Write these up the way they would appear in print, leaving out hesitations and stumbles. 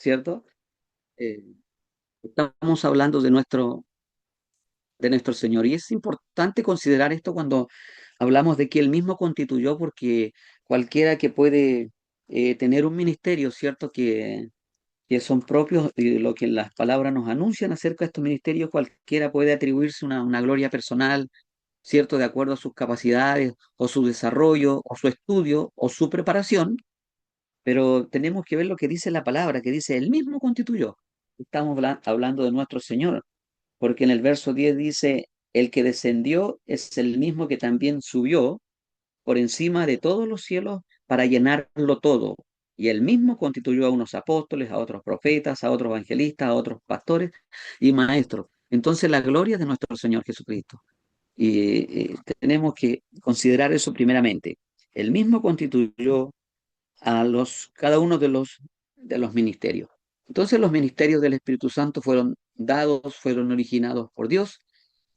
¿cierto? Eh, Estamos hablando de nuestro Señor. Y es importante considerar esto cuando hablamos de que Él mismo constituyó, porque cualquiera que puede tener un ministerio, ¿cierto? Que son propios y lo que las palabras nos anuncian acerca de estos ministerios, cualquiera puede atribuirse una gloria personal, ¿cierto? De acuerdo a sus capacidades o su desarrollo o su estudio o su preparación, pero tenemos que ver lo que dice la palabra, que dice, Él mismo constituyó. Estamos hablando de nuestro Señor, porque en el verso 10 dice, el que descendió es el mismo que también subió por encima de todos los cielos para llenarlo todo. Y él mismo constituyó a unos apóstoles, a otros profetas, a otros evangelistas, a otros pastores y maestros. Entonces la gloria es de nuestro Señor Jesucristo. Y tenemos que considerar eso primeramente. Él mismo constituyó a cada uno de los ministerios. Entonces los ministerios del Espíritu Santo fueron dados, fueron originados por Dios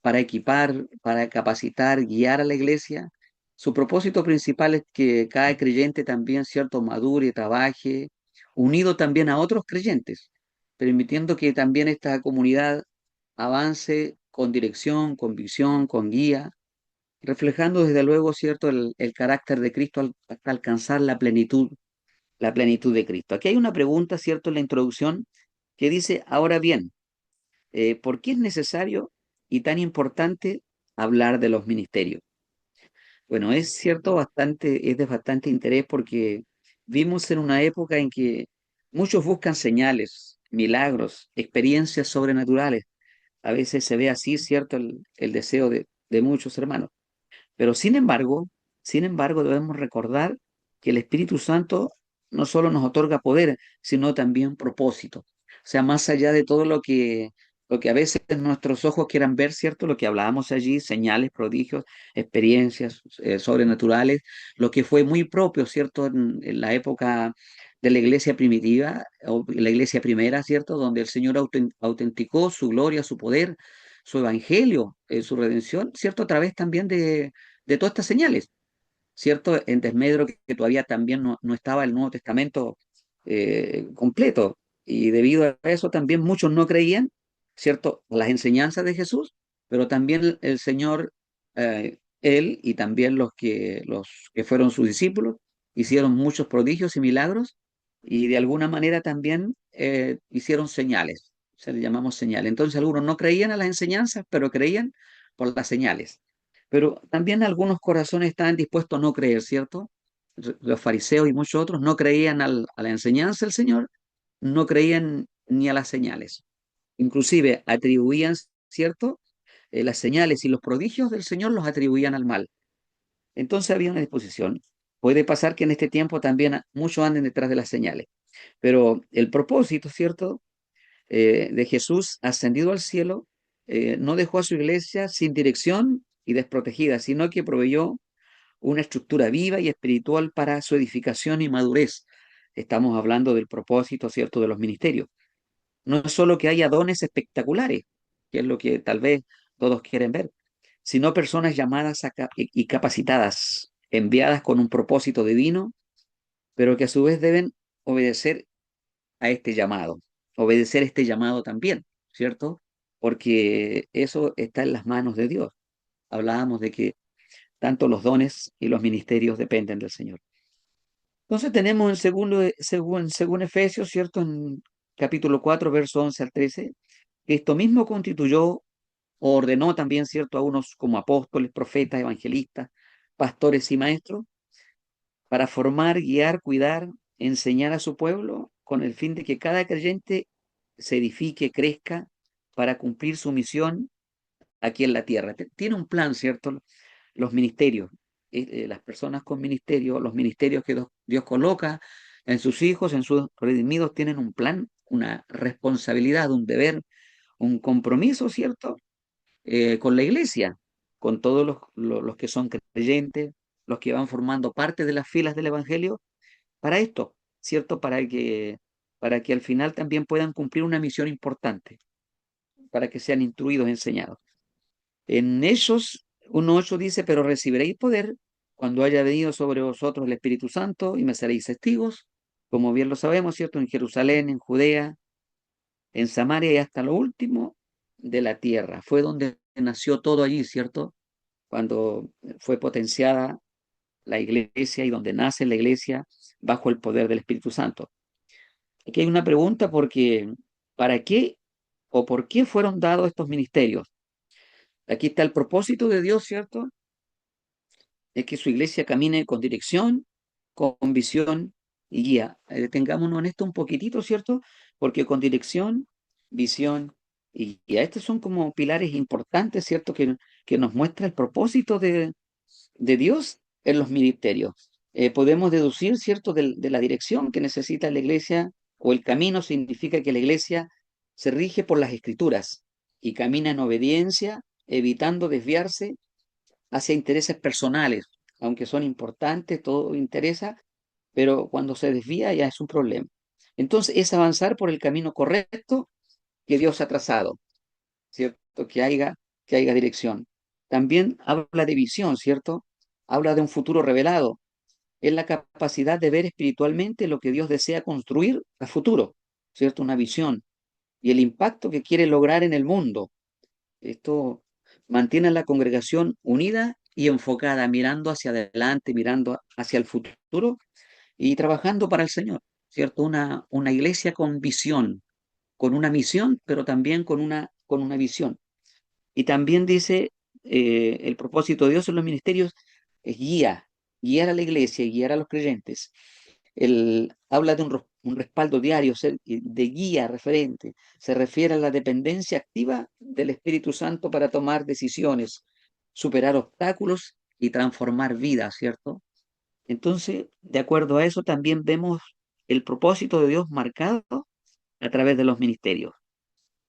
para equipar, para capacitar, guiar a la iglesia. Su propósito principal es que cada creyente también, cierto, madure, trabaje, unido también a otros creyentes, permitiendo que también esta comunidad avance con dirección, con visión, con guía, reflejando desde luego, cierto, el carácter de Cristo hasta alcanzar la plenitud de Cristo. Aquí hay una pregunta, cierto, en la introducción que dice, ahora bien, ¿por qué es necesario y tan importante hablar de los ministerios? Bueno, es cierto, es de bastante interés porque vimos en una época en que muchos buscan señales, milagros, experiencias sobrenaturales. A veces se ve así, cierto, el deseo de muchos hermanos. Pero sin embargo, debemos recordar que el Espíritu Santo no solo nos otorga poder, sino también propósito. O sea, más allá de todo lo que a veces nuestros ojos quieran ver, ¿cierto? Lo que hablábamos allí, señales, prodigios, experiencias sobrenaturales, lo que fue muy propio, ¿cierto? En la época de la iglesia primitiva, o la iglesia primera, ¿cierto? Donde el Señor autenticó su gloria, su poder, su evangelio, su redención, ¿cierto? A través también de todas estas señales, ¿cierto? En desmedro que todavía también no estaba el Nuevo Testamento completo. Y debido a eso también muchos no creían, ¿cierto? Las enseñanzas de Jesús, pero también el Señor, Él y también los que fueron sus discípulos, hicieron muchos prodigios y milagros y de alguna manera también hicieron señales, se le llamamos señales. Entonces algunos no creían a las enseñanzas, pero creían por las señales. Pero también algunos corazones estaban dispuestos a no creer, ¿cierto? Los fariseos y muchos otros no creían a la enseñanza del Señor, no creían ni a las señales. Inclusive atribuían, ¿cierto? Las señales y los prodigios del Señor los atribuían al mal. Entonces había una disposición. Puede pasar que en este tiempo también muchos anden detrás de las señales, pero el propósito, ¿cierto? De Jesús ascendido al cielo, no dejó a su iglesia sin dirección y desprotegida, sino que proveyó una estructura viva y espiritual para su edificación y madurez. Estamos hablando del propósito, ¿cierto?, de los ministerios. No es solo que haya dones espectaculares, que es lo que tal vez todos quieren ver, sino personas llamadas y capacitadas, enviadas con un propósito divino, pero que a su vez deben obedecer a este llamado, obedecer este llamado también, ¿cierto? Porque eso está en las manos de Dios. Hablábamos de que tanto los dones y los ministerios dependen del Señor. Entonces tenemos en según Efesios, ¿cierto? En capítulo 4 verso 11 al 13, que esto mismo constituyó o ordenó también, ¿cierto?, a unos como apóstoles, profetas, evangelistas, pastores y maestros, para formar, guiar, cuidar, enseñar a su pueblo con el fin de que cada creyente se edifique, crezca para cumplir su misión aquí en la tierra. Tiene un plan, ¿cierto? Los ministerios, las personas con ministerio, los ministerios que Dios coloca en sus hijos, en sus redimidos, tienen un plan, una responsabilidad, un deber, un compromiso, ¿cierto? Con la iglesia, con todos los que son creyentes, los que van formando parte de las filas del Evangelio, para esto, ¿cierto? Para que al final también puedan cumplir una misión importante, para que sean instruidos, enseñados. En Hechos 1:8 dice, pero recibiréis poder cuando haya venido sobre vosotros el Espíritu Santo y me seréis testigos como bien lo sabemos, ¿cierto? En Jerusalén, en Judea, en Samaria y hasta lo último de la tierra. Fue donde nació todo allí, ¿cierto? Cuando fue potenciada la iglesia y donde nace la iglesia bajo el poder del Espíritu Santo. Aquí hay una pregunta porque ¿para qué o por qué fueron dados estos ministerios? Aquí está el propósito de Dios, ¿cierto? Es que su iglesia camine con dirección, con visión y guía. Detengámonos en esto un poquitito, ¿cierto? Porque con dirección, visión y guía. Estos son como pilares importantes, ¿cierto? Que nos muestra el propósito de Dios en los ministerios. Podemos deducir, ¿cierto?, de la dirección que necesita la iglesia, o el camino significa que la iglesia se rige por las escrituras y camina en obediencia, evitando desviarse hacia intereses personales, aunque son importantes, todo interesa, pero cuando se desvía ya es un problema. Entonces es avanzar por el camino correcto que Dios ha trazado, ¿cierto? Que haya dirección. También habla de visión, ¿cierto? Habla de un futuro revelado. Es la capacidad de ver espiritualmente lo que Dios desea construir a futuro, ¿cierto? Una visión y el impacto que quiere lograr en el mundo. Esto mantiene a la congregación unida y enfocada, mirando hacia adelante, mirando hacia el futuro y trabajando para el Señor, ¿cierto? Una iglesia con visión, con una misión, pero también con una visión. Y también dice, el propósito de Dios en los ministerios es guiar a la iglesia y guiar a los creyentes. Él habla de un respaldo diario, de guía referente. Se refiere a la dependencia activa del Espíritu Santo para tomar decisiones, superar obstáculos y transformar vidas, ¿cierto? Entonces, de acuerdo a eso, también vemos el propósito de Dios marcado a través de los ministerios.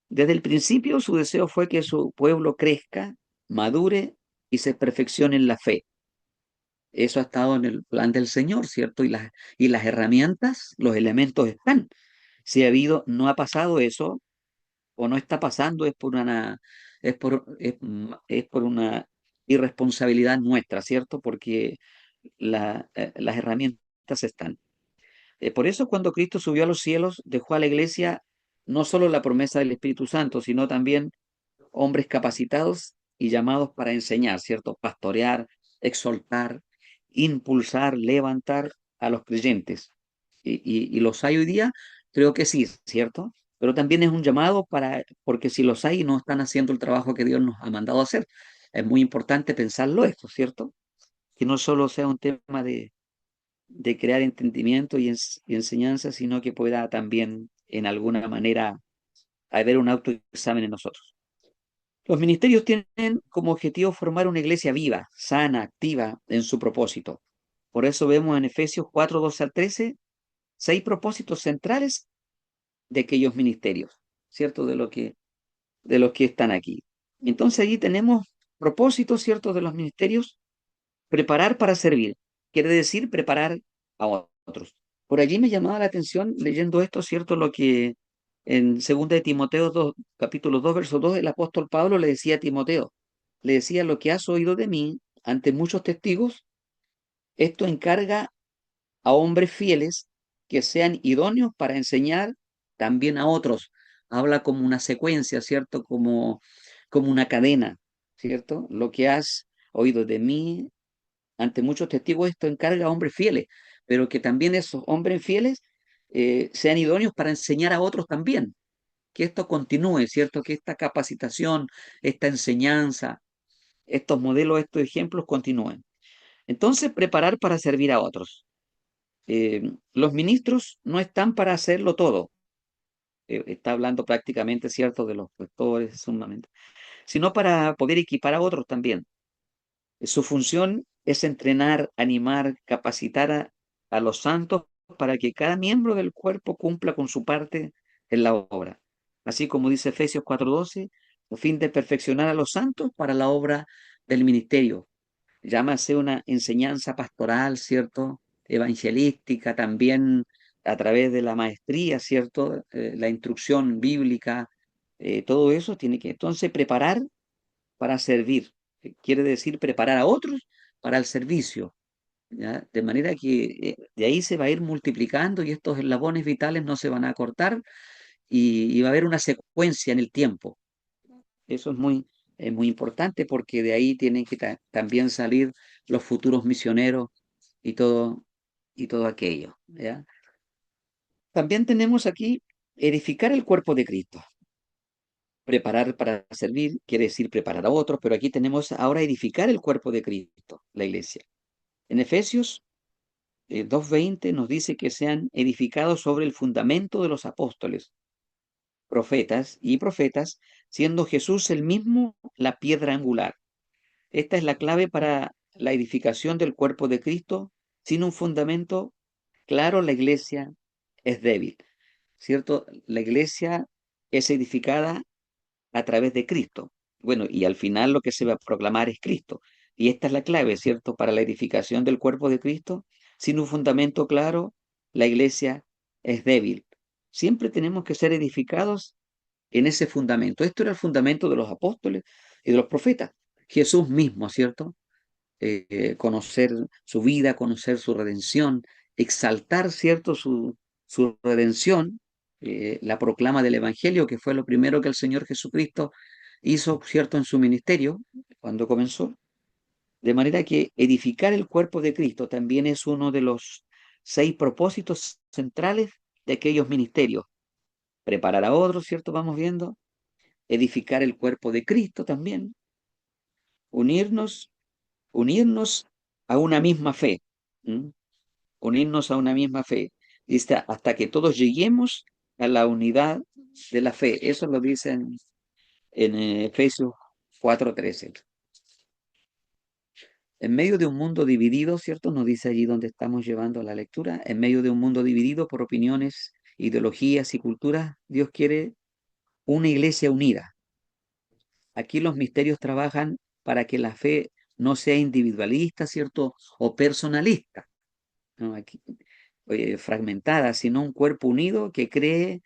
Desde el principio, su deseo fue que su pueblo crezca, madure y se perfeccione en la fe. Eso ha estado en el plan del Señor, ¿cierto? Y las herramientas, los elementos están. Si ha habido, no ha pasado eso, o no está pasando, es por una irresponsabilidad nuestra, ¿cierto? Porque las herramientas están. Por eso cuando Cristo subió a los cielos, dejó a la iglesia no solo la promesa del Espíritu Santo, sino también hombres capacitados y llamados para enseñar, ¿cierto? Pastorear, exhortar, impulsar, levantar a los creyentes. Y los hay hoy día, creo que sí, ¿cierto? Pero también es un llamado porque si los hay, no están haciendo el trabajo que Dios nos ha mandado a hacer. Es muy importante pensarlo esto, ¿cierto? Que no solo sea un tema de crear entendimiento y enseñanza, sino que pueda también, en alguna manera, haber un autoexamen en nosotros. Los ministerios tienen como objetivo formar una iglesia viva, sana, activa en su propósito. Por eso vemos en Efesios 4, 12 al 13, 6 propósitos centrales de aquellos ministerios, ¿cierto? De los que están aquí. Entonces allí tenemos propósitos, ¿cierto? De los ministerios, preparar para servir. Quiere decir preparar a otros. Por allí me llamaba la atención leyendo esto, ¿cierto? Lo que en 2 de Timoteo 2, capítulo 2, verso 2, el apóstol Pablo le decía a Timoteo, le decía: lo que has oído de mí ante muchos testigos, esto encarga a hombres fieles que sean idóneos para enseñar también a otros. Habla como una secuencia, ¿cierto? Como una cadena, ¿cierto? Lo que has oído de mí ante muchos testigos, esto encarga a hombres fieles, pero que también esos hombres fieles sean idóneos para enseñar a otros también. Que esto continúe, ¿cierto? Que esta capacitación, esta enseñanza, estos modelos, estos ejemplos continúen. Entonces, preparar para servir a otros. Los ministros no están para hacerlo todo. Está hablando prácticamente, ¿cierto?, de los pastores, sumamente, sino para poder equipar a otros también. Su función es entrenar, animar, capacitar a los santos para que cada miembro del cuerpo cumpla con su parte en la obra. Así como dice Efesios 4:12, a fin de perfeccionar a los santos para la obra del ministerio. Llámase una enseñanza pastoral, ¿cierto? Evangelística, también a través de la maestría, ¿cierto? La instrucción bíblica, todo eso tiene que entonces preparar para servir. Quiere decir preparar a otros para el servicio. ¿ya? De manera que de ahí se va a ir multiplicando y estos eslabones vitales no se van a cortar y va a haber una secuencia en el tiempo. Eso es muy importante porque de ahí tienen que también salir los futuros misioneros y y todo aquello, ¿ya? También tenemos aquí edificar el cuerpo de Cristo. Preparar para servir quiere decir preparar a otros, pero aquí tenemos ahora edificar el cuerpo de Cristo, la iglesia. En Efesios 2:20 nos dice que sean edificados sobre el fundamento de los apóstoles, profetas y profetas, siendo Jesús el mismo la piedra angular. Esta es la clave para la edificación del cuerpo de Cristo. Sin un fundamento claro, la iglesia es débil, ¿cierto? La iglesia es edificada a través de Cristo. Bueno, y al final lo que se va a proclamar es Cristo. Y esta es la clave, ¿cierto? Para la edificación del cuerpo de Cristo. Sin un fundamento claro, la iglesia es débil. Siempre tenemos que ser edificados en ese fundamento. Esto era el fundamento de los apóstoles y de los profetas. Jesús mismo, ¿cierto? Conocer su vida, conocer su redención, exaltar, ¿cierto? Su redención, la proclama del Evangelio, que fue lo primero que el Señor Jesucristo hizo, ¿cierto? En su ministerio, cuando comenzó. De manera que edificar el cuerpo de Cristo también es uno de los 6 propósitos centrales de aquellos ministerios. Preparar a otros, ¿cierto? Vamos viendo. Edificar el cuerpo de Cristo también. Unirnos, unirnos a una misma fe. ¿Mm? Unirnos a una misma fe. Dice, hasta que todos lleguemos a la unidad de la fe. Eso lo dice en Efesios 4:13. En medio de un mundo dividido, ¿cierto? Nos dice allí donde estamos llevando la lectura, en medio de un mundo dividido por opiniones, ideologías y culturas, Dios quiere una iglesia unida. Aquí los misterios trabajan para que la fe no sea individualista, ¿cierto? O personalista, ¿no? Aquí, fragmentada, sino un cuerpo unido que cree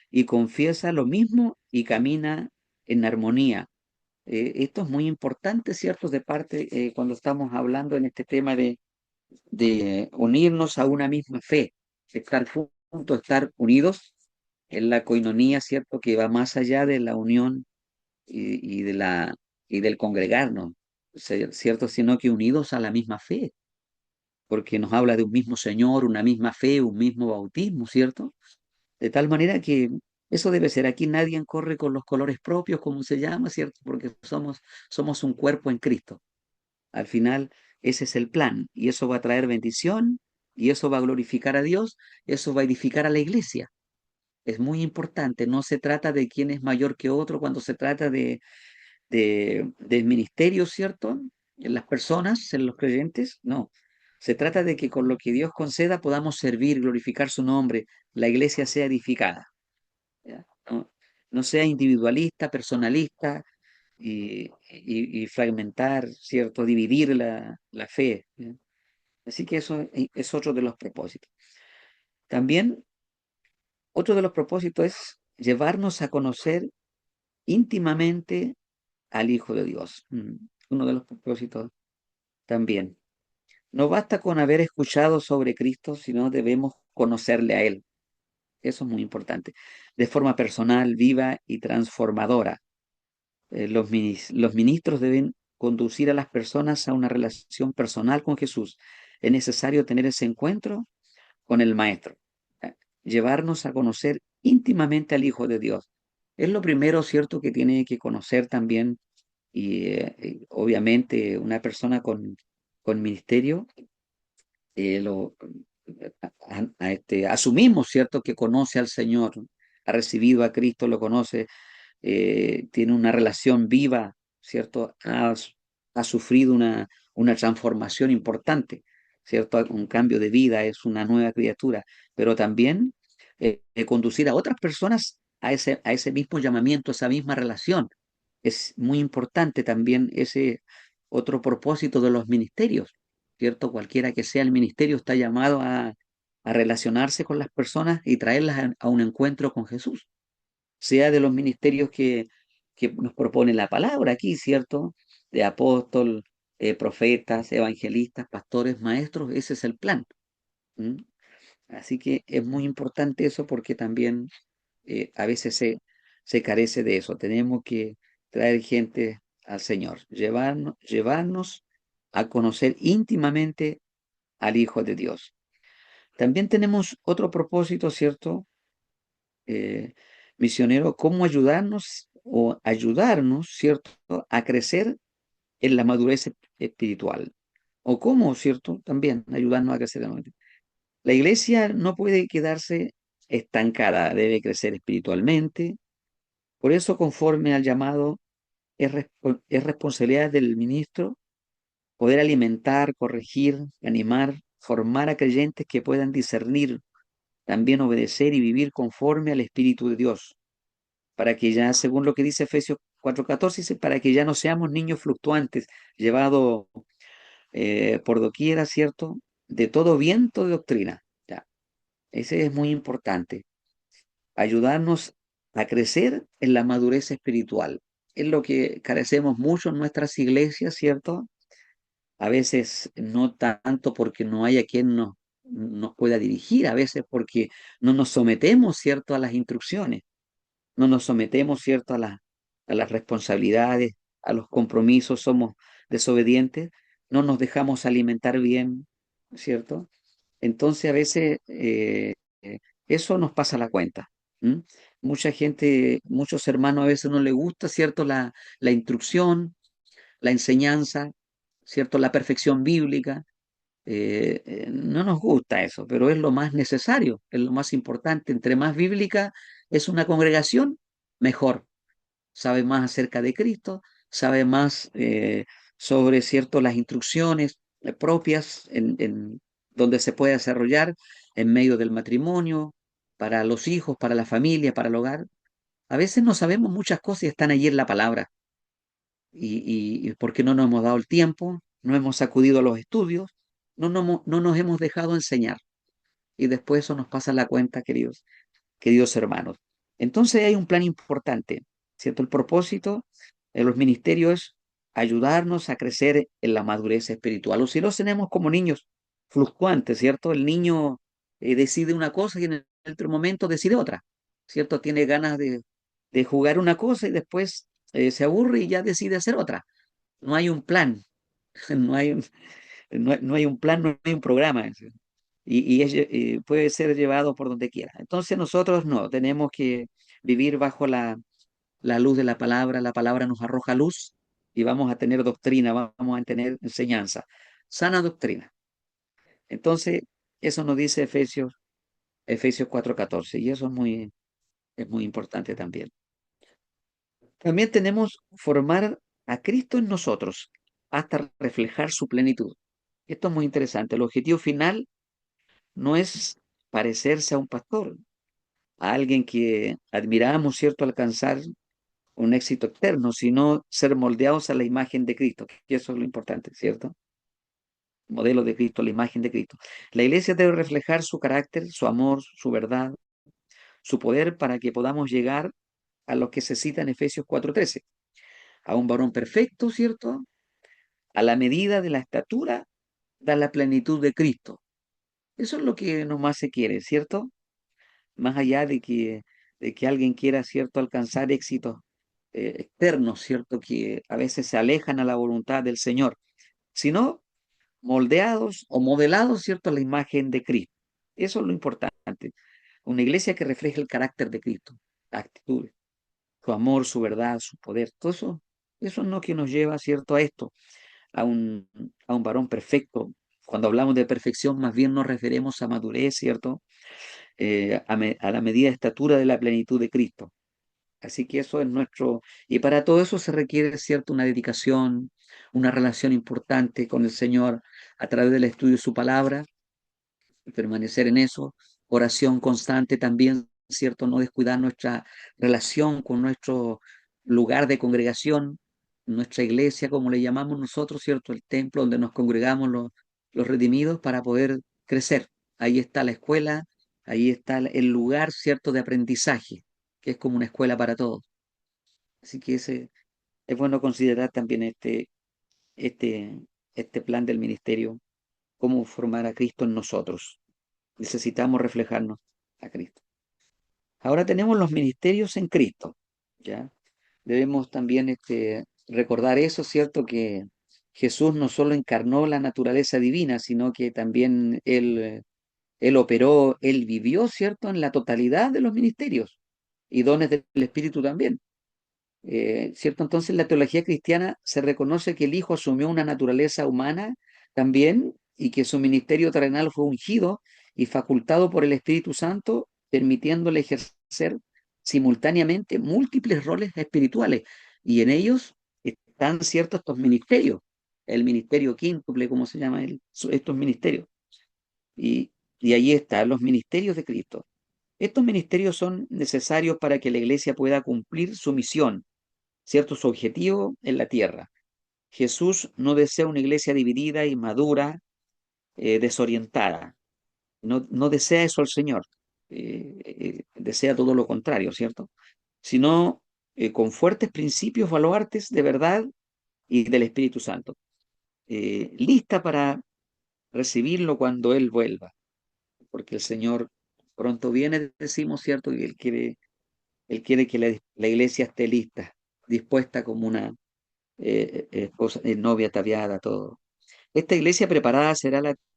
y confiesa lo mismo y camina en armonía. Esto es muy importante, ¿cierto? De parte, cuando estamos hablando en este tema de unirnos a una misma fe, estar juntos, estar unidos en la coinonía, ¿cierto? Que va más allá de la unión y y del congregarnos, ¿cierto? Sino que unidos a la misma fe, porque nos habla de un mismo Señor, una misma fe, un mismo bautismo, ¿cierto? De tal manera que eso debe ser. Aquí nadie corre con los colores propios, como se llama, ¿cierto? Porque somos un cuerpo en Cristo. Al final, ese es el plan, y eso va a traer bendición, y eso va a glorificar a Dios, eso va a edificar a la iglesia. Es muy importante, no se trata de quién es mayor que otro cuando se trata de ministerio, ¿cierto? En las personas, en los creyentes, no. Se trata de que con lo que Dios conceda podamos servir, glorificar su nombre, la iglesia sea edificada, ¿ya? No, no sea individualista, personalista y fragmentar, ¿cierto? Dividir la fe, ¿ya? Así que eso es otro de los propósitos. También otro de los propósitos es llevarnos a conocer íntimamente al Hijo de Dios. Uno de los propósitos también. No basta con haber escuchado sobre Cristo, sino debemos conocerle a Él. Eso es muy importante. De forma personal, viva y transformadora. Los ministros deben conducir a las personas a una relación personal con Jesús. Es necesario tener ese encuentro con el Maestro. Llevarnos a conocer íntimamente al Hijo de Dios. Es lo primero, ¿cierto?, que tiene que conocer también y obviamente una persona con ministerio, lo asumimos, ¿cierto?, que conoce al Señor, ha recibido a Cristo, lo conoce, tiene una relación viva, ¿cierto? Ha sufrido una transformación importante, ¿cierto? Un cambio de vida, es una nueva criatura, pero también conducir a otras personas a ese mismo llamamiento, a esa misma relación. Es muy importante también ese otro propósito de los ministerios, ¿cierto? Cualquiera que sea el ministerio está llamado a relacionarse con las personas y traerlas a un encuentro con Jesús, sea de los ministerios que nos propone la palabra aquí, ¿cierto? De apóstol, profetas, evangelistas, pastores, maestros, ese es el plan. ¿Mm? Así que es muy importante eso porque también a veces se carece de eso. Tenemos que traer gente al Señor, llevarnos a conocer íntimamente al Hijo de Dios. También tenemos otro propósito, ¿cierto? Eh, Misionero, cómo ayudarnos o ayudarnos, ¿cierto? A crecer en la madurez espiritual. O cómo, ¿cierto? También ayudarnos a crecer en la madurez. La iglesia no puede quedarse estancada, debe crecer espiritualmente. Por eso, conforme al llamado, es responsabilidad del ministro poder alimentar, corregir, animar, formar a creyentes que puedan discernir, también obedecer y vivir conforme al Espíritu de Dios, para que ya, según lo que dice Efesios 4:14, dice, para que ya no seamos niños fluctuantes, llevados por doquiera, ¿cierto? De todo viento de doctrina. Ya, ese es muy importante. Ayudarnos a crecer en la madurez espiritual. Es lo que carecemos mucho en nuestras iglesias, ¿cierto? A veces no tanto porque no haya quien nos pueda dirigir, a veces porque no nos sometemos, ¿cierto?, a las instrucciones, no nos sometemos, ¿cierto?, a las responsabilidades, a los compromisos, somos desobedientes, no nos dejamos alimentar bien, ¿cierto? Entonces a veces eso nos pasa la cuenta. ¿M? Mucha gente, muchos hermanos a veces no les gusta, ¿cierto? La instrucción, la enseñanza, ¿cierto? La perfección bíblica. No nos gusta eso, pero es lo más necesario, es lo más importante. Entre más bíblica es una congregación, mejor. Sabe más acerca de Cristo, sabe más sobre, ¿cierto?, las instrucciones propias donde se puede desarrollar en medio del matrimonio, para los hijos, para la familia, para el hogar. A veces no sabemos muchas cosas y están allí en la palabra y porque no nos hemos dado el tiempo, no hemos acudido a los estudios, no nos hemos dejado enseñar. Y después eso nos pasa la cuenta, queridos hermanos. Entonces hay un plan importante, ¿cierto? El propósito de los ministerios es ayudarnos a crecer en la madurez espiritual. O si los tenemos como niños fluctuantes, ¿cierto? El niño decide una cosa y en el otro momento decide otra, ¿cierto? Tiene ganas de jugar una cosa y después se aburre y ya decide hacer otra. No hay un plan, no hay no hay un plan, no hay un programa. Puede ser llevado por donde quiera. Entonces nosotros no, tenemos que vivir bajo la luz de la palabra nos arroja luz y vamos a tener doctrina, vamos a tener enseñanza, sana doctrina. Entonces, eso nos dice Efesios 4:14 y eso es muy importante también. También tenemos formar a Cristo en nosotros hasta reflejar su plenitud. Esto es muy interesante. El objetivo final no es parecerse a un pastor, a alguien que admiramos, ¿cierto?, alcanzar un éxito externo, sino ser moldeados a la imagen de Cristo, que eso es lo importante, ¿cierto? Modelo de Cristo, la imagen de Cristo. La iglesia debe reflejar su carácter, su amor, su verdad, su poder para que podamos llegar a lo que se cita en Efesios 4:13, a un varón perfecto, ¿cierto? A la medida de la estatura, da la plenitud de Cristo. Eso es lo que nomás se quiere, ¿cierto? Más allá de que alguien quiera, ¿cierto?, alcanzar éxitos externos, ¿cierto?, que a veces se alejan a la voluntad del Señor, sino moldeados o modelados, ¿cierto?, a la imagen de Cristo. Eso es lo importante. Una iglesia que refleje el carácter de Cristo, actitudes, su amor, su verdad, su poder, todo eso es lo que nos lleva, ¿cierto?, a esto, a a un varón perfecto. Cuando hablamos de perfección, más bien nos referimos a madurez, ¿cierto? A la medida de estatura de la plenitud de Cristo. Así que eso es nuestro, y para todo eso se requiere, ¿cierto?, una dedicación, una relación importante con el Señor a través del estudio de su palabra, y permanecer en eso, oración constante también, ¿cierto?, no descuidar nuestra relación con nuestro lugar de congregación, nuestra iglesia, como le llamamos nosotros, ¿cierto?, el templo donde nos congregamos los redimidos para poder crecer. Ahí está la escuela, ahí está el lugar, ¿cierto?, de aprendizaje, que es como una escuela para todos. Así que ese, es bueno considerar también este, este plan del ministerio, cómo formar a Cristo en nosotros. Necesitamos reflejarnos a Cristo. Ahora tenemos los ministerios en Cristo, ¿ya? Debemos también recordar eso, ¿cierto? Que Jesús no solo encarnó la naturaleza divina, sino que también él operó, él vivió, ¿cierto? En la totalidad de los ministerios y dones del Espíritu también. ¿Cierto? Entonces, en la teología cristiana se reconoce que el Hijo asumió una naturaleza humana también y que su ministerio terrenal fue ungido y facultado por el Espíritu Santo, permitiéndole ejercer simultáneamente múltiples roles espirituales. Y en ellos están ciertos estos ministerios, el ministerio quíntuple, ¿cómo se llama estos ministerios? Y, y ahí están los ministerios de Cristo. Estos ministerios son necesarios para que la iglesia pueda cumplir su misión, ¿cierto? Su objetivo en la tierra. Jesús no desea una iglesia dividida, inmadura, desorientada. No desea eso el Señor. Desea todo lo contrario, ¿cierto? Sino con fuertes principios, baluartes de verdad y del Espíritu Santo. Lista para recibirlo cuando Él vuelva, porque el Señor pronto viene, decimos, ¿cierto? Y Él quiere que la iglesia esté lista, dispuesta como una esposa, novia ataviada, todo. Esta iglesia preparada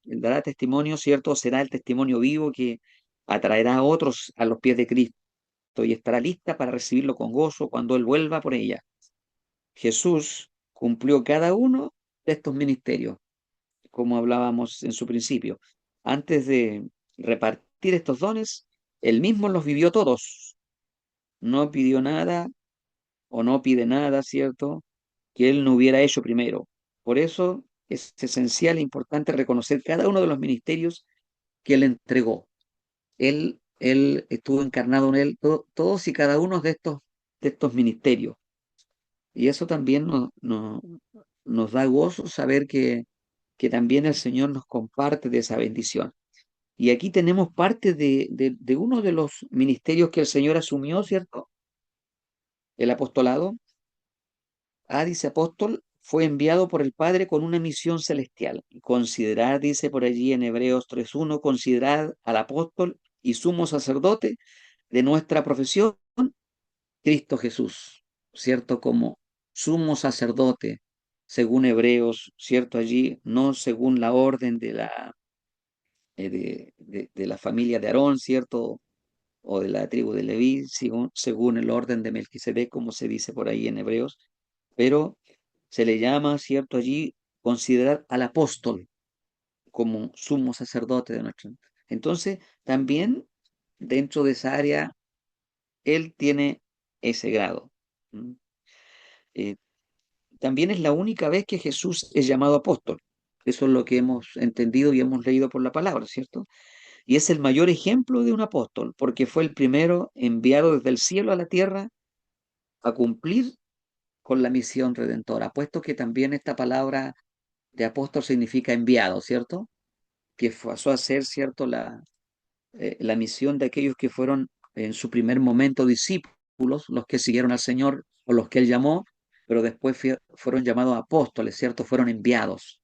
dará testimonio, ¿cierto? Será el testimonio vivo que atraerá a otros a los pies de Cristo y estará lista para recibirlo con gozo cuando Él vuelva por ella. Jesús cumplió cada uno de estos ministerios, como hablábamos en su principio. Antes de repartir estos dones, Él mismo los vivió todos. No pidió nada o no pide nada, ¿cierto? Que Él no hubiera hecho primero. Por eso es esencial e importante reconocer cada uno de los ministerios que Él entregó. Él estuvo encarnado en Él, todos y cada uno de estos ministerios. Y eso también nos da gozo saber que también el Señor nos comparte de esa bendición. Y aquí tenemos parte de uno de los ministerios que el Señor asumió, ¿cierto? El apostolado. Dice apóstol, fue enviado por el Padre con una misión celestial. Considerad, dice por allí en Hebreos 3:1, considerad al apóstol y sumo sacerdote de nuestra profesión, Cristo Jesús, ¿cierto? Como sumo sacerdote, según Hebreos, ¿cierto? Allí, no según la orden de la familia de Aarón, ¿cierto? O de la tribu de Leví, según el orden de Melquisedec, como se dice por ahí en Hebreos, pero se le llama, ¿cierto? Allí considerar al apóstol como sumo sacerdote de nuestra. Entonces, también dentro de esa área, él tiene ese grado. ¿Mm? Eh, También es la única vez que Jesús es llamado apóstol. Eso es lo que hemos entendido y hemos leído por la palabra, ¿cierto? Y es el mayor ejemplo de un apóstol, porque fue el primero enviado desde el cielo a la tierra a cumplir con la misión redentora, puesto que también esta palabra de apóstol significa enviado, ¿cierto? Que pasó a ser, ¿cierto? La misión de aquellos que fueron en su primer momento discípulos, los que siguieron al Señor o los que Él llamó, pero después fueron llamados apóstoles, ¿cierto? Fueron enviados.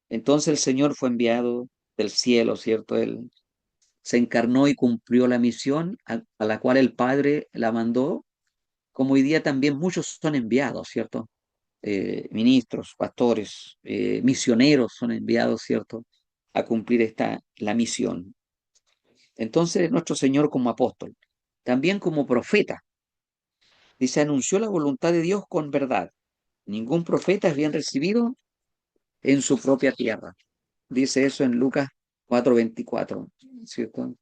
Entonces el Señor fue enviado del cielo, ¿cierto? Él se encarnó y cumplió la misión a la cual el Padre la mandó, como hoy día también muchos son enviados, ¿cierto? Ministros, pastores, misioneros son enviados, ¿cierto? A cumplir la misión. Entonces, nuestro Señor como apóstol, también como profeta, dice, anunció la voluntad de Dios con verdad. Ningún profeta es bien recibido en su propia tierra. Dice eso en Lucas 4:24, ¿cierto?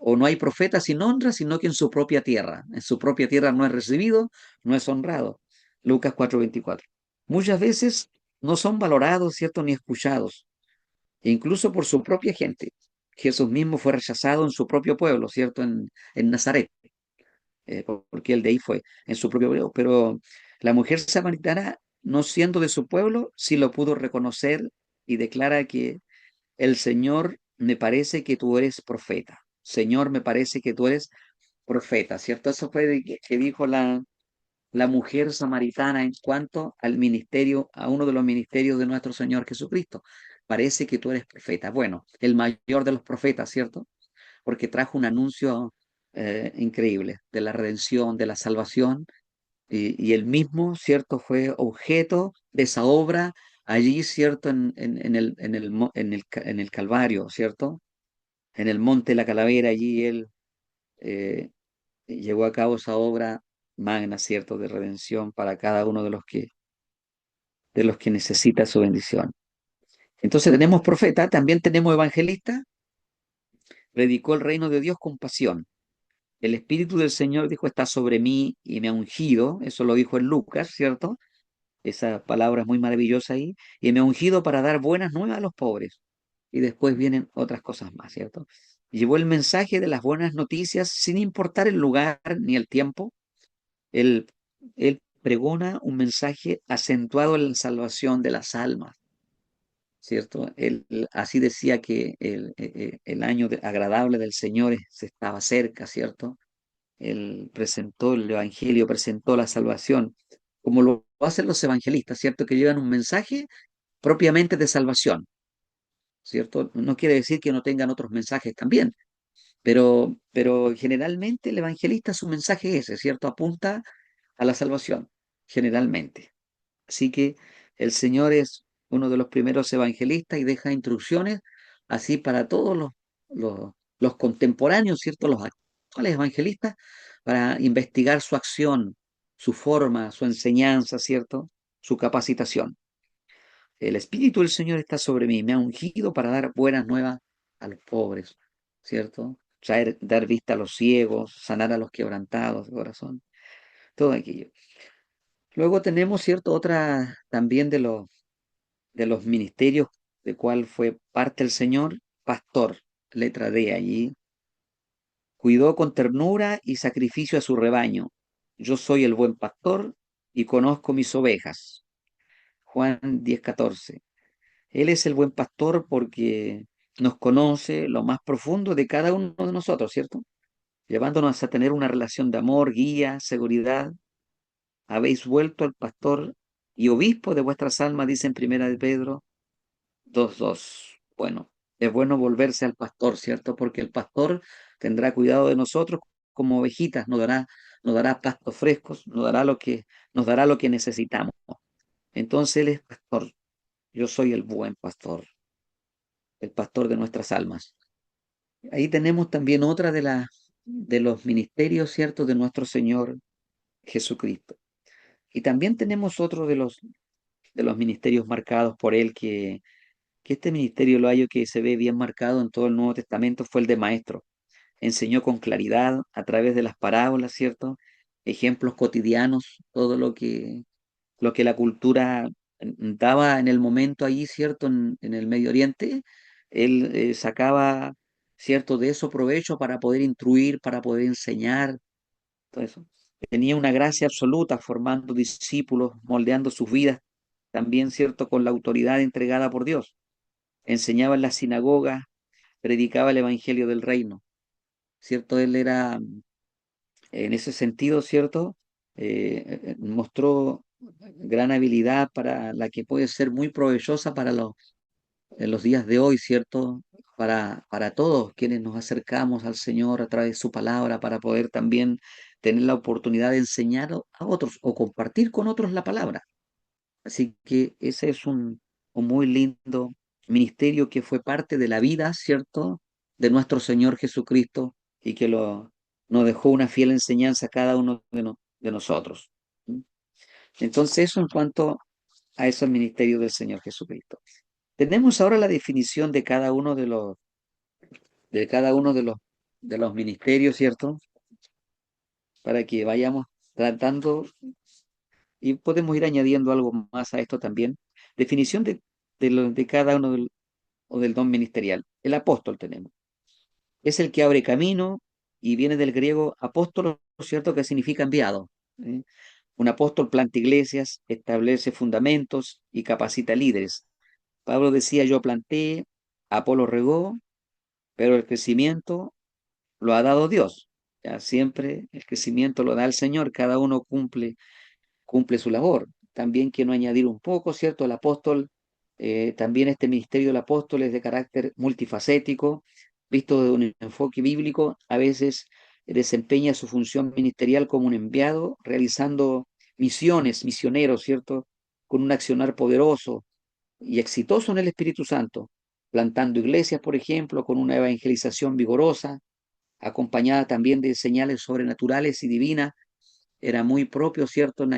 O no hay profeta sin honra, sino que en su propia tierra. En su propia tierra no es recibido, no es honrado. Lucas 4:24. Muchas veces no son valorados, ¿cierto? Ni escuchados, e incluso por su propia gente. Jesús mismo fue rechazado en su propio pueblo, ¿cierto? En Nazaret, porque él de ahí fue, en su propio pueblo. Pero la mujer samaritana, no siendo de su pueblo, sí lo pudo reconocer y declara que el Señor, me parece que tú eres profeta. Señor, me parece que tú eres profeta, ¿cierto? Eso fue que dijo la mujer samaritana en cuanto al ministerio, a uno de los ministerios de nuestro Señor Jesucristo. Parece que tú eres profeta. Bueno, el mayor de los profetas, ¿cierto? Porque trajo un anuncio increíble de la redención, de la salvación, y él mismo, ¿cierto? Fue objeto de esa obra allí, ¿cierto? En el Calvario, ¿cierto? En el Monte de la Calavera, allí él eh, llevó a cabo esa obra magna, ¿cierto? De redención para cada uno de los que necesita su bendición. Entonces tenemos profeta, también tenemos evangelista, predicó el reino de Dios con pasión. El Espíritu del Señor dijo, está sobre mí y me ha ungido, eso lo dijo en Lucas, ¿cierto? Esa palabra es muy maravillosa ahí, y me ha ungido para dar buenas nuevas a los pobres. Y después vienen otras cosas más, ¿cierto? Llevó el mensaje de las buenas noticias sin importar el lugar ni el tiempo. Él, él pregona un mensaje acentuado en la salvación de las almas, ¿cierto? Él así decía que el año agradable del Señor se estaba cerca, ¿cierto? Él presentó el Evangelio, presentó la salvación, como lo hacen los evangelistas, ¿cierto? Que llevan un mensaje propiamente de salvación, ¿cierto? No quiere decir que no tengan otros mensajes también, pero generalmente el evangelista su mensaje es ese, ¿cierto? Apunta a la salvación, generalmente. Así que el Señor es uno de los primeros evangelistas y deja instrucciones así para todos los contemporáneos, ¿cierto? Los actuales evangelistas, para investigar su acción, su forma, su enseñanza, ¿cierto? Su capacitación. El Espíritu del Señor está sobre mí, me ha ungido para dar buenas nuevas a los pobres, ¿cierto? Dar vista a los ciegos, sanar a los quebrantados de corazón, todo aquello. Luego tenemos, ¿cierto? Otra también de los ministerios de cual fue parte el Señor, pastor, letra D allí, cuidó con ternura y sacrificio a su rebaño. Yo soy el buen pastor y conozco mis ovejas. Juan 10:14. Él es el buen pastor porque nos conoce lo más profundo de cada uno de nosotros, ¿cierto? Llevándonos a tener una relación de amor, guía, seguridad. Habéis vuelto al pastor y obispo de vuestras almas, dice en Primera de Pedro 2:2. Bueno, es bueno volverse al pastor, ¿cierto? Porque el pastor tendrá cuidado de nosotros como ovejitas, nos dará pastos frescos, nos dará lo que necesitamos. Entonces Él es pastor. Yo soy el buen pastor, el pastor de nuestras almas. Ahí tenemos también otra de los ministerios, ¿cierto? De nuestro Señor Jesucristo. Y también tenemos otro de los ministerios marcados por Él que este ministerio lo hallo que se ve bien marcado en todo el Nuevo Testamento fue el de maestro. Enseñó con claridad a través de las parábolas, ¿cierto? Ejemplos cotidianos, todo lo que la cultura daba en el momento ahí, ¿cierto? En el Medio Oriente, él sacaba, ¿cierto? De eso provecho para poder instruir, para poder enseñar, todo eso. Tenía una gracia absoluta formando discípulos, moldeando sus vidas, también, ¿cierto? Con la autoridad entregada por Dios. Enseñaba en las sinagogas, predicaba el evangelio del reino, ¿cierto? Él era, en ese sentido, ¿cierto? Mostró gran habilidad para la que puede ser muy provechosa para en los días de hoy, ¿cierto? Para todos quienes nos acercamos al Señor a través de su palabra, para poder también tener la oportunidad de enseñar a otros o compartir con otros la palabra. Así que ese es un muy lindo ministerio que fue parte de la vida, ¿cierto?, de nuestro Señor Jesucristo y que nos dejó una fiel enseñanza a cada uno de nosotros. ¿Mm? Entonces, eso en cuanto a esos ministerios del Señor Jesucristo. Tenemos ahora la definición de cada uno de los ministerios, ¿cierto? Para que vayamos tratando y podemos ir añadiendo algo más a esto también. Definición de cada uno o del don ministerial. El apóstol tenemos. Es el que abre camino y viene del griego apóstolo, ¿cierto? Que significa enviado. ¿Eh? Un apóstol planta iglesias, establece fundamentos y capacita líderes. Pablo decía, yo planté, Apolo regó, pero el crecimiento lo ha dado Dios. Ya siempre el crecimiento lo da el Señor, cada uno cumple cumple su labor. También quiero añadir un poco, ¿cierto? El apóstol, también este ministerio del apóstol es de carácter multifacético, visto de un enfoque bíblico, a veces desempeña su función ministerial como un enviado, realizando misiones, misioneros, ¿cierto? Con un accionar poderoso y exitoso en el Espíritu Santo, plantando iglesias, por ejemplo, con una evangelización vigorosa, acompañada también de señales sobrenaturales y divinas. Era muy propio, ¿cierto? En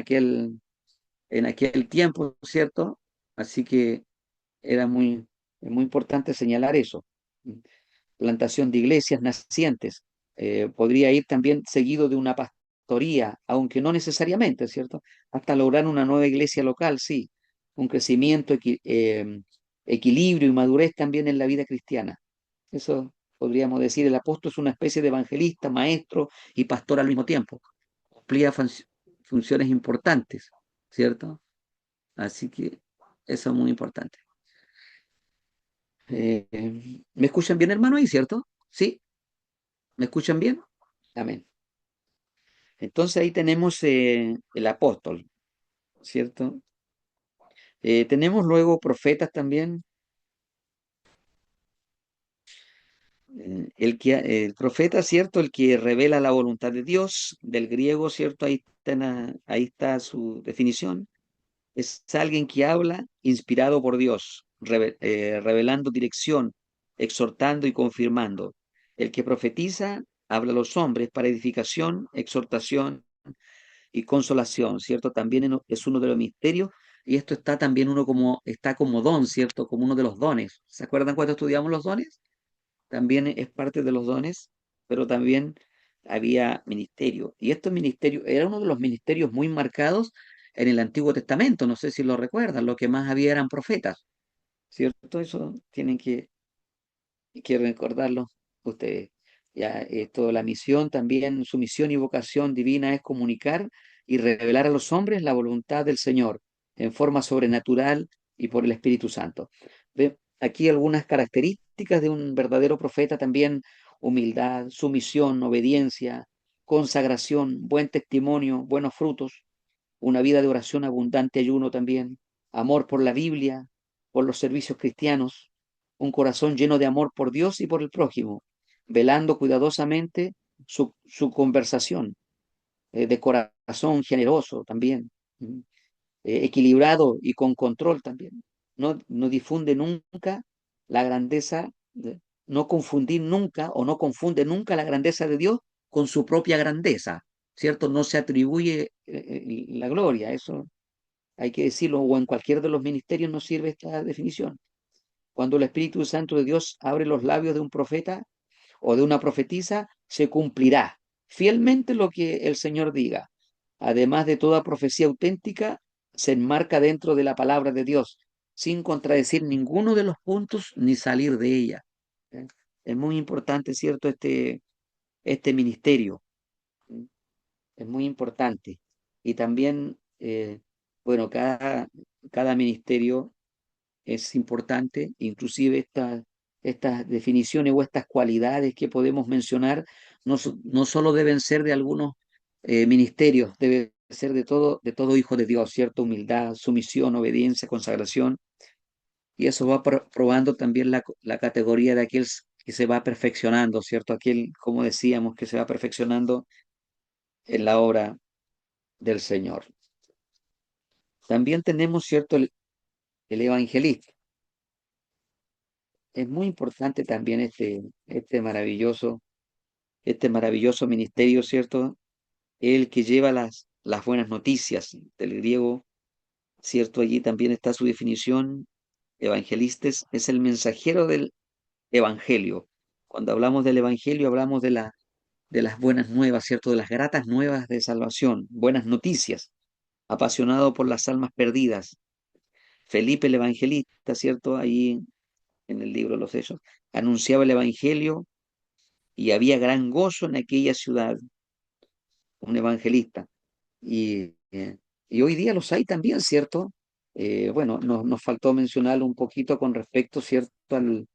aquel tiempo, ¿cierto? Así que era muy importante señalar eso. Plantación de iglesias nacientes. Podría ir también seguido de una pastoría, aunque no necesariamente, ¿cierto? Hasta lograr una nueva iglesia local, sí. Un crecimiento, equilibrio y madurez también en la vida cristiana. Eso podríamos decir, el apóstol es una especie de evangelista, maestro y pastor al mismo tiempo. Cumplía funciones importantes, ¿cierto? Así que eso es muy importante. ¿Me escuchan bien, hermano? ¿Ahí, cierto? ¿Sí? ¿Me escuchan bien? Amén. Entonces ahí tenemos el apóstol, ¿cierto? Tenemos luego profetas también. El profeta, ¿cierto? El que revela la voluntad de Dios, del griego, ¿cierto? Ahí está su definición. Es alguien que habla inspirado por Dios, revelando dirección, exhortando y confirmando. El que profetiza habla a los hombres para edificación, exhortación y consolación, ¿cierto? También es uno de los misterios y esto está también está como don, ¿cierto? Como uno de los dones. ¿Se acuerdan cuando estudiamos los dones? También es parte de los dones, pero también había ministerio. Y estos ministerios, era uno de los ministerios muy marcados en el Antiguo Testamento, no sé si lo recuerdan, lo que más había eran profetas, ¿cierto? Eso tienen que recordarlo ustedes. Ya, esto, la misión también, su misión y vocación divina es comunicar y revelar a los hombres la voluntad del Señor en forma sobrenatural y por el Espíritu Santo. Ve aquí algunas características de un verdadero profeta también: humildad, sumisión, obediencia, consagración, buen testimonio, buenos frutos, una vida de oración abundante, ayuno también, amor por la Biblia, por los servicios cristianos, un corazón lleno de amor por Dios y por el prójimo, velando cuidadosamente su conversación, de corazón generoso también, mm, equilibrado y con control también. No difunde nunca la grandeza, no confundir nunca o no confunde nunca la grandeza de Dios con su propia grandeza, ¿cierto? No se atribuye la gloria, eso hay que decirlo, o en cualquier de los ministerios nos sirve esta definición. Cuando el Espíritu Santo de Dios abre los labios de un profeta o de una profetisa, se cumplirá fielmente lo que el Señor diga. Además de toda profecía auténtica, se enmarca dentro de la palabra de Dios, sin contradecir ninguno de los puntos ni salir de ella. ¿Eh? Es muy importante, ¿cierto? Este ministerio. ¿Mm? Es muy importante. Y también, bueno, cada ministerio es importante, inclusive estas definiciones o estas cualidades que podemos mencionar no solo deben ser de algunos ministerios, debe ser de todo hijo de Dios, cierta humildad, sumisión, obediencia, consagración, y eso va probando también la categoría de aquel que se va perfeccionando, ¿cierto? Aquel, como decíamos, que se va perfeccionando en la obra del Señor. También tenemos, ¿cierto?, el evangelista. Es muy importante también este maravilloso ministerio, ¿cierto? El que lleva las buenas noticias del griego, ¿cierto? Allí también está su definición. Evangelistes es el mensajero del evangelio. Cuando hablamos del evangelio, hablamos de las buenas nuevas, ¿cierto? De las gratas nuevas de salvación, buenas noticias, apasionado por las almas perdidas. Felipe el evangelista, ¿cierto? Ahí en el libro de los Hechos, anunciaba el evangelio y había gran gozo en aquella ciudad, un evangelista. Y, eh, y hoy día los hay también, ¿cierto? Bueno, nos faltó mencionar un poquito con respecto, ¿cierto? Al,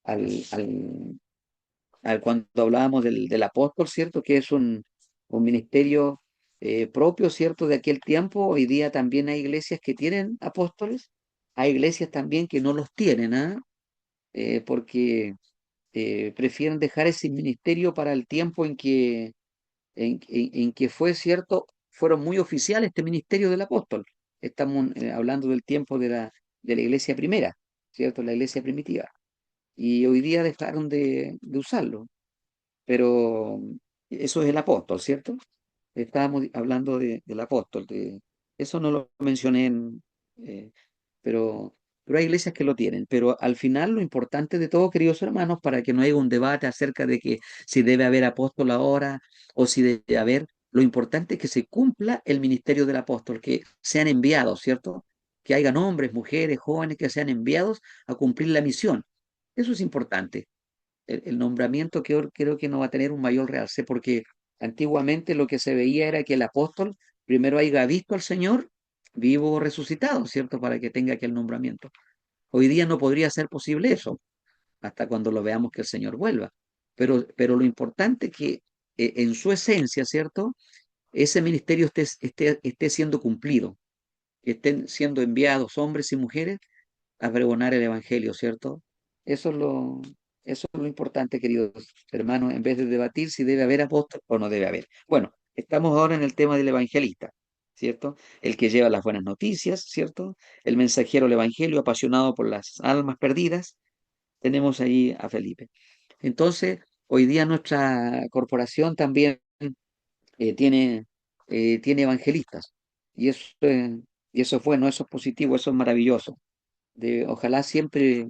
al, Cuando hablábamos del apóstol, ¿cierto? Que es un ministerio propio, ¿cierto?, de aquel tiempo. Hoy día también hay iglesias que tienen apóstoles, hay iglesias también que no los tienen, ¿ah? Porque prefieren dejar ese ministerio para el tiempo en que fue cierto, fueron muy oficiales este ministerio del apóstol. Estamos hablando del tiempo de la iglesia primera, ¿cierto? La iglesia primitiva. Y hoy día dejaron de usarlo, pero eso es el apóstol, ¿cierto? Estábamos hablando del apóstol, eso no lo mencioné, eh, pero, pero hay iglesias que lo tienen. Pero al final lo importante de todo, queridos hermanos, para que no haya un debate acerca de que si debe haber apóstol ahora o si debe haber, lo importante es que se cumpla el ministerio del apóstol, que sean enviados, ¿cierto? Que hayan hombres, mujeres, jóvenes que sean enviados a cumplir la misión. Eso es importante. El nombramiento creo que no va a tener un mayor realce, porque antiguamente lo que se veía era que el apóstol primero haya visto al Señor vivo o resucitado, ¿cierto? Para que tenga aquel nombramiento. Hoy día no podría ser posible eso, hasta cuando lo veamos que el Señor vuelva. Pero lo importante es que en su esencia, ¿cierto? Ese ministerio esté siendo cumplido, que estén siendo enviados hombres y mujeres a pregonar el Evangelio, ¿cierto? Eso es eso es lo importante, queridos hermanos, en vez de debatir si debe haber apóstol o no debe haber. Bueno, estamos ahora en el tema del evangelista, ¿cierto? El que lleva las buenas noticias, ¿cierto? El mensajero del Evangelio apasionado por las almas perdidas. Tenemos ahí a Felipe. Entonces, hoy día nuestra corporación también tiene, tiene evangelistas. Y eso es bueno, eso es positivo, eso es maravilloso. Ojalá siempre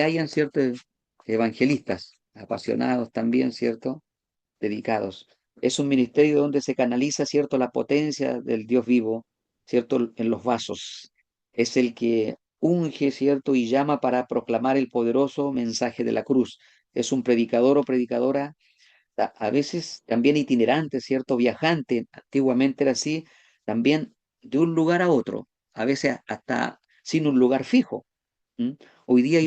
hayan ciertos evangelistas apasionados también, ¿cierto? Dedicados. Es un ministerio donde se canaliza, ¿cierto?, la potencia del Dios vivo, ¿cierto?, en los vasos. Es el que unge, ¿cierto?, y llama para proclamar el poderoso mensaje de la cruz. Es un predicador o predicadora, a veces también itinerante, ¿cierto?, viajante. Antiguamente era así, también de un lugar a otro, a veces hasta sin un lugar fijo. ¿Mm? Hoy día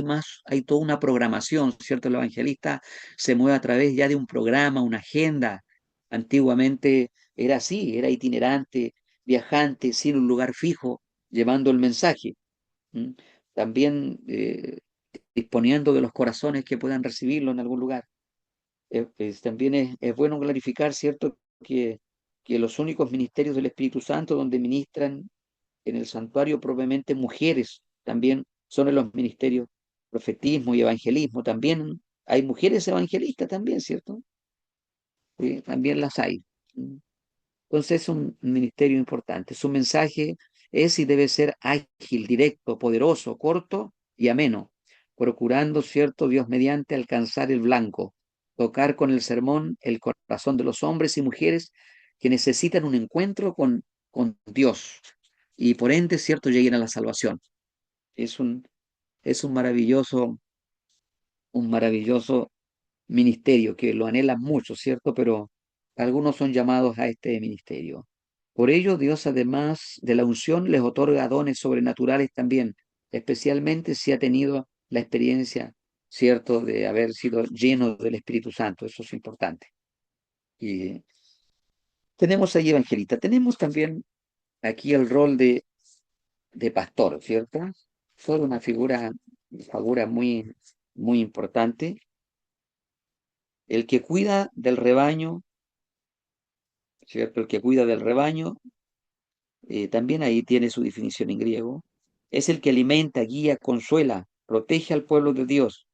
hay toda una programación, ¿cierto? El evangelista se mueve a través ya de un programa, una agenda. Antiguamente era así, era itinerante, viajante, sin un lugar fijo, llevando el mensaje. ¿Mm? También disponiendo de los corazones que puedan recibirlo en algún lugar. También es bueno clarificar, ¿cierto?, que los únicos ministerios del Espíritu Santo donde ministran en el santuario propiamente mujeres también son en los ministerios profetismo y evangelismo. También hay mujeres evangelistas también, ¿cierto? Sí, también las hay. Mm. Entonces es un ministerio importante. Su mensaje es y debe ser ágil, directo, poderoso, corto y ameno, procurando, ¿cierto?, Dios mediante alcanzar el blanco, tocar con el sermón el corazón de los hombres y mujeres que necesitan un encuentro con Dios y por ende, ¿cierto?, lleguen a la salvación. Es es un maravilloso ministerio que lo anhelan mucho, ¿cierto? Pero algunos son llamados a este ministerio. Por ello, Dios, además de la unción, les otorga dones sobrenaturales también, especialmente si ha tenido la experiencia, ¿cierto?, de haber sido lleno del Espíritu Santo. Eso es importante. Y tenemos ahí evangelista. Tenemos también aquí el rol de pastor, ¿cierto? Fue una figura muy importante. El que cuida del rebaño, ¿cierto? El que cuida del rebaño, también ahí tiene su definición en griego. Es el que alimenta, guía, consuela, protege al pueblo de Dios,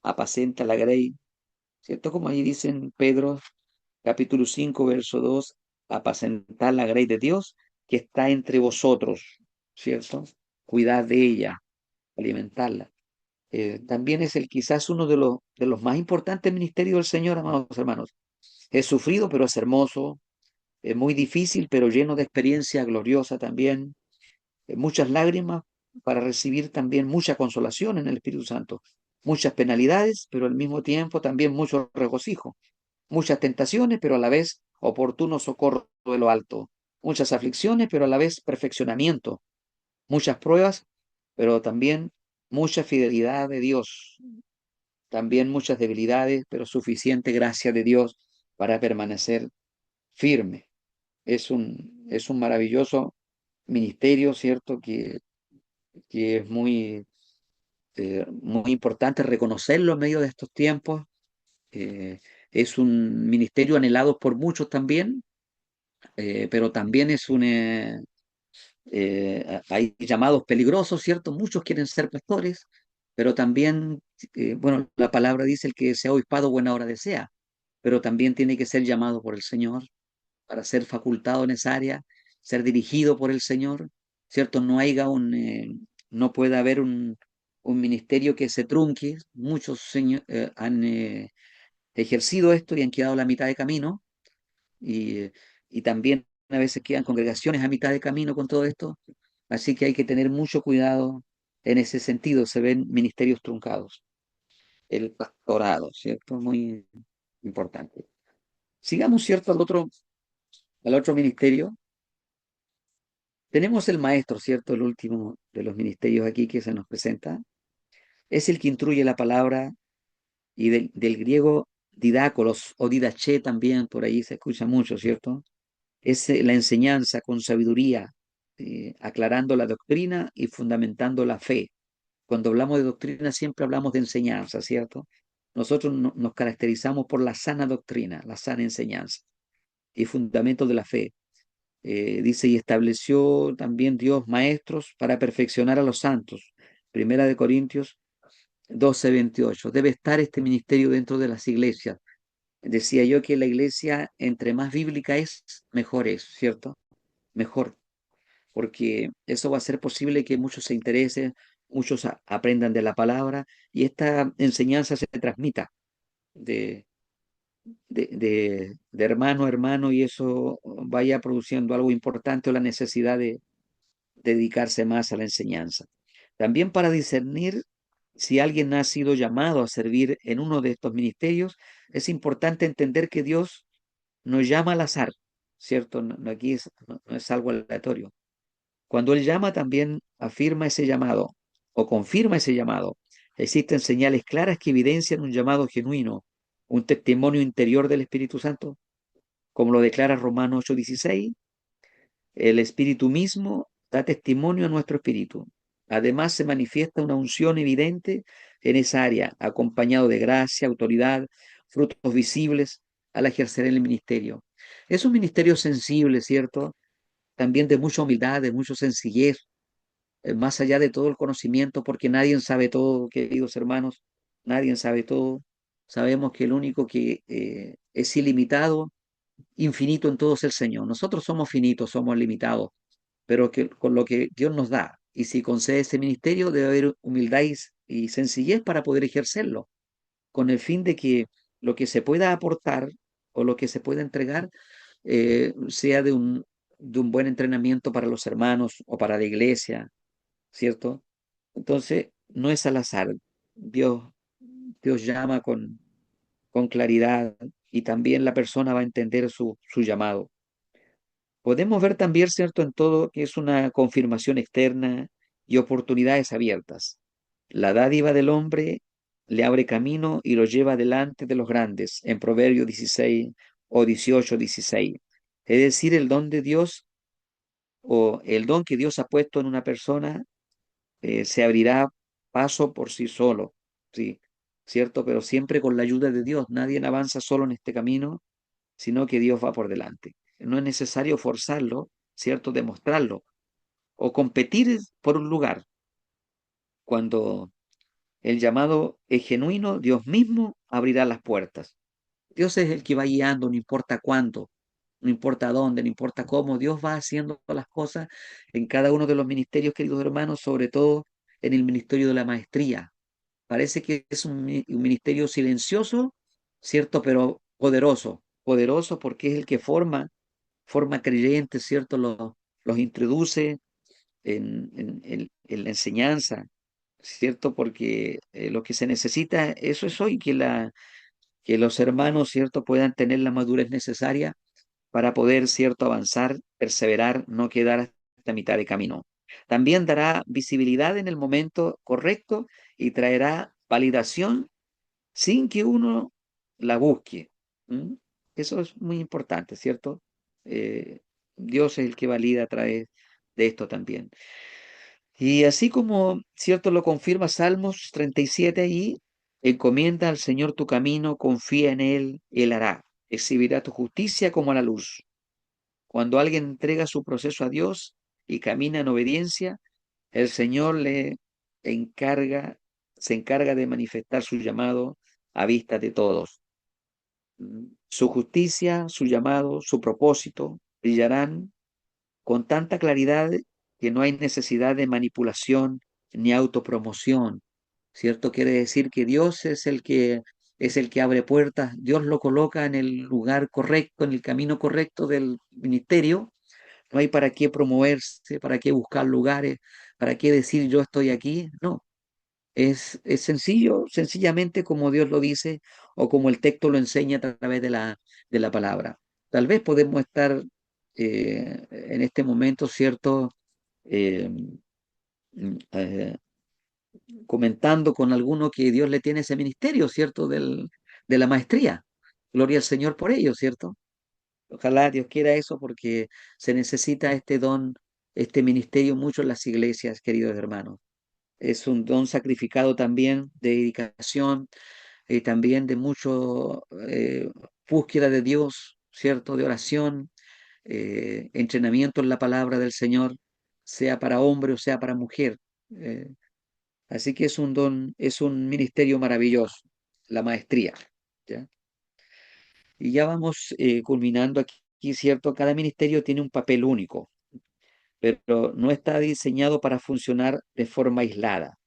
apacenta la grey, ¿cierto? Como ahí dice en Pedro, capítulo 5 verso 2, apacentar la grey de Dios que está entre vosotros, ¿cierto? Cuidad de ella, alimentarla. También es el quizás uno de los más importantes ministerios del Señor, amados hermanos. Es sufrido, pero es hermoso. Es muy difícil, pero lleno de experiencia gloriosa también. Muchas lágrimas para recibir también mucha consolación en el Espíritu Santo. Muchas penalidades, pero al mismo tiempo también mucho regocijo. Muchas tentaciones, pero a la vez oportuno socorro de lo alto. Muchas aflicciones, pero a la vez perfeccionamiento. Muchas pruebas, pero también mucha fidelidad de Dios. También muchas debilidades, pero suficiente gracia de Dios para permanecer firme. es un maravilloso ministerio, ¿cierto? Que es muy importante reconocerlo en medio de estos tiempos. Eh, es un ministerio anhelado por muchos también, pero también hay llamados peligrosos, ¿cierto? Muchos quieren ser pastores, pero también, bueno, la palabra dice el que sea obispado buena hora desea, pero también tiene que ser llamado por el Señor para ser facultado en esa área, ser dirigido por el Señor, ¿cierto? No puede haber un ministerio que se trunque. Muchos han ejercido esto y han quedado a la mitad de camino, y, y también a veces quedan congregaciones a mitad de camino con todo esto, así que hay que tener mucho cuidado en ese sentido. Se ven ministerios truncados, el pastorado, ¿cierto? Muy importante. Sigamos, ¿cierto? Al otro ministerio. Tenemos el maestro, ¿cierto? El último de los ministerios aquí que se nos presenta. Es el que instruye la palabra, y del griego didácolos o didaché también, por ahí se escucha mucho, ¿cierto? Es la enseñanza con sabiduría, aclarando la doctrina y fundamentando la fe. Cuando hablamos de doctrina siempre hablamos de enseñanza, ¿cierto? Nosotros nos caracterizamos por la sana doctrina, la sana enseñanza y fundamento de la fe. Dice, y estableció también Dios maestros para perfeccionar a los santos. Primera de Corintios 12:28. Debe estar este ministerio dentro de las iglesias. Decía yo que la iglesia, entre más bíblica es, mejor es, ¿cierto? Mejor, porque eso va a hacer posible que muchos se interesen, muchos aprendan de la palabra y esta enseñanza se transmita de, de hermano a hermano, y eso vaya produciendo algo importante, o la necesidad de dedicarse más a la enseñanza. También para discernir si alguien ha sido llamado a servir en uno de estos ministerios, es importante entender que Dios nos llama al azar, ¿cierto? Aquí no es algo aleatorio. Cuando Él llama, también afirma ese llamado o confirma ese llamado. Existen señales claras que evidencian un llamado genuino, un testimonio interior del Espíritu Santo, como lo declara Romanos 8:16. El Espíritu mismo da testimonio a nuestro espíritu. Además, se manifiesta una unción evidente en esa área, acompañado de gracia, autoridad, frutos visibles al ejercer el ministerio. Es un ministerio sensible, ¿cierto? También de mucha humildad, de mucha sencillez, más allá de todo el conocimiento, porque nadie sabe todo, queridos hermanos, nadie sabe todo. Sabemos que el único que es ilimitado, infinito en todo es el Señor. Nosotros somos finitos, somos limitados, pero que con lo que Dios nos da, y si concede ese ministerio, debe haber humildad y sencillez para poder ejercerlo, con el fin de que lo que se pueda aportar o lo que se pueda entregar sea de un buen entrenamiento para los hermanos o para la iglesia, ¿cierto? Entonces, no es al azar. Dios, Dios llama con claridad, y también la persona va a entender su llamado. Podemos ver también, ¿cierto?, en todo que es una confirmación externa y oportunidades abiertas. La dádiva del hombre le abre camino y lo lleva delante de los grandes, en Proverbios 16 o 18:16. Es decir, el don de Dios o el don que Dios ha puesto en una persona se abrirá paso por sí solo, sí, ¿cierto? Pero siempre con la ayuda de Dios. Nadie avanza solo en este camino, sino que Dios va por delante. No es necesario forzarlo, ¿cierto? Demostrarlo o competir por un lugar. Cuando el llamado es genuino, Dios mismo abrirá las puertas. Dios es el que va guiando, no importa cuánto, no importa dónde, no importa cómo. Dios va haciendo las cosas en cada uno de los ministerios, queridos hermanos, sobre todo en el ministerio de la maestría. Parece que es un ministerio silencioso, ¿cierto? Pero poderoso, poderoso, porque es el que forma creyentes, ¿cierto? Los introduce en la enseñanza, ¿cierto? Porque lo que se necesita, eso es hoy, que los hermanos, ¿cierto?, puedan tener la madurez necesaria para poder, ¿cierto?, avanzar, perseverar, no quedar hasta mitad de camino. También dará visibilidad en el momento correcto y traerá validación sin que uno la busque. ¿M? Eso es muy importante, ¿cierto? Dios es el que valida a través de esto también. Y así como, cierto, lo confirma Salmos 37 ahí, encomienda al Señor tu camino, confía en Él hará, exhibirá tu justicia como a la luz. Cuando alguien entrega su proceso a Dios y camina en obediencia, el Señor le encarga, se encarga de manifestar su llamado a vista de todos. Su justicia, su llamado, su propósito brillarán con tanta claridad que no hay necesidad de manipulación ni autopromoción, ¿cierto? Quiere decir que Dios es el que abre puertas, Dios lo coloca en el lugar correcto, en el camino correcto del ministerio. No hay para qué promoverse, para qué buscar lugares, para qué decir yo estoy aquí. No, es sencillo, sencillamente como Dios lo dice o como el texto lo enseña a través de la palabra. Tal vez podemos estar en este momento, ¿cierto? Eh, eh, Comentando con alguno que Dios le tiene ese ministerio, ¿cierto? De la maestría. Gloria al Señor por ello, ¿cierto? Ojalá Dios quiera eso porque se necesita este don, este ministerio mucho en las iglesias, queridos hermanos. Es un don sacrificado también de dedicación, también de mucho búsqueda de Dios, ¿cierto? De oración, entrenamiento en la palabra del Señor, sea para hombre o sea para mujer. Eh, Así que es un don, es un ministerio maravilloso, la maestría, ¿ya? Y ya vamos culminando aquí, ¿cierto? Cada ministerio tiene un papel único, pero no está diseñado para funcionar de forma aislada.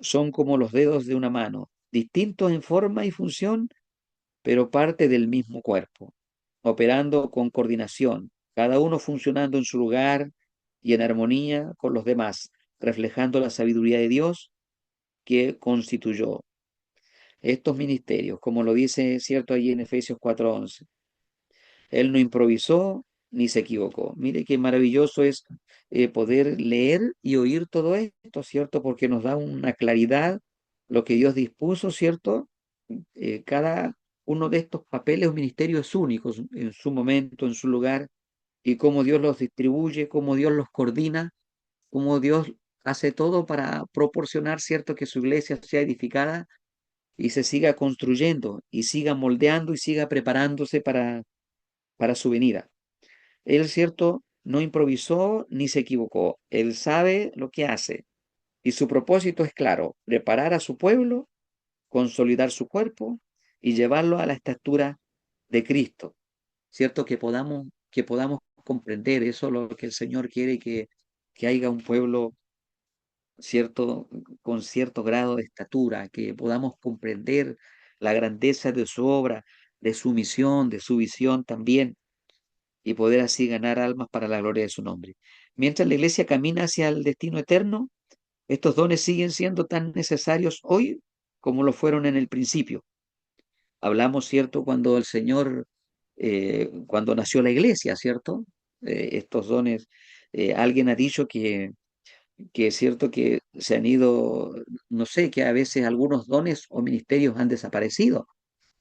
Son como los dedos de una mano, distintos en forma y función, pero parte del mismo cuerpo, operando con coordinación, cada uno funcionando en su lugar y en armonía con los demás, reflejando la sabiduría de Dios que constituyó estos ministerios, como lo dice, cierto, allí en Efesios 4:11. Él no improvisó ni se equivocó. Mire qué maravilloso es poder leer y oír todo esto, ¿cierto? Porque nos da una claridad lo que Dios dispuso, ¿cierto? Cada uno de estos papeles o ministerios es único en su momento, en su lugar, y cómo Dios los distribuye, cómo Dios los coordina, cómo Dios hace todo para proporcionar, ¿cierto? Que su iglesia sea edificada y se siga construyendo y siga moldeando y siga preparándose para su venida. Él, cierto, no improvisó ni se equivocó. Él sabe lo que hace y su propósito es claro, preparar a su pueblo, consolidar su cuerpo y llevarlo a la estatura de Cristo, ¿cierto? Que podamos comprender eso es lo que el Señor quiere que haya un pueblo, ¿cierto? Con cierto grado de estatura, que podamos comprender la grandeza de su obra, de su misión, de su visión también y poder así ganar almas para la gloria de su nombre. Mientras la iglesia camina hacia el destino eterno, estos dones siguen siendo tan necesarios hoy como lo fueron en el principio. Hablamos, ¿cierto?, cuando el Señor, cuando nació la iglesia, ¿cierto? Estos dones, alguien ha dicho que es cierto que se han ido, no sé, que a veces algunos dones o ministerios han desaparecido,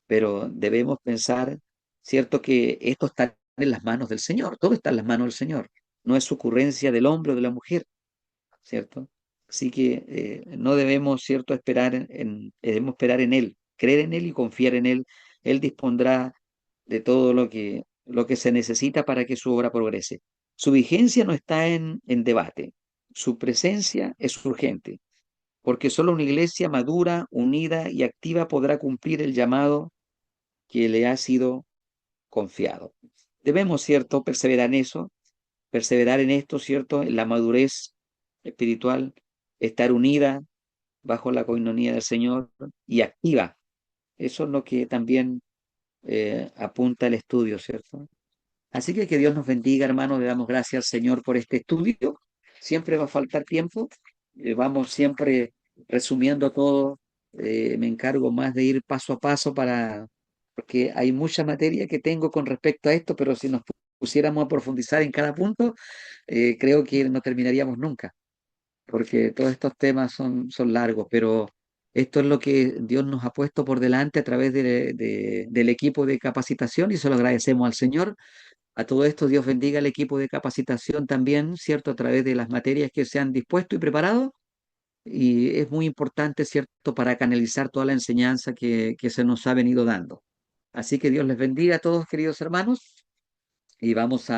pero debemos pensar, ¿cierto?, que esto está en las manos del Señor, todo está en las manos del Señor, no es ocurrencia del hombre o de la mujer, ¿cierto? Así que no debemos, ¿cierto?, esperar debemos esperar en Él, creer en Él y confiar en Él. Él dispondrá de todo lo que se necesita para que su obra progrese. Su vigencia no está en debate, su presencia es urgente, porque solo una iglesia madura, unida y activa podrá cumplir el llamado que le ha sido confiado. Debemos, ¿cierto?, perseverar en esto, ¿cierto?, en la madurez espiritual, estar unida bajo la coinonía del Señor y activa. Eso es lo que también apunta el estudio, ¿cierto? Así que Dios nos bendiga, hermanos. Le damos gracias al Señor por este estudio. Siempre va a faltar tiempo. Vamos siempre resumiendo todo. Me encargo más de ir paso a paso porque hay mucha materia que tengo con respecto a esto, pero si nos pusiéramos a profundizar en cada punto, creo que no terminaríamos nunca, porque todos estos temas son largos, pero esto es lo que Dios nos ha puesto por delante a través del equipo de capacitación y se lo agradecemos al Señor. A todo esto, Dios bendiga al equipo de capacitación también, ¿cierto? A través de las materias que se han dispuesto y preparado. Y es muy importante, ¿cierto?, para canalizar toda la enseñanza que se nos ha venido dando. Así que Dios les bendiga a todos, queridos hermanos, y vamos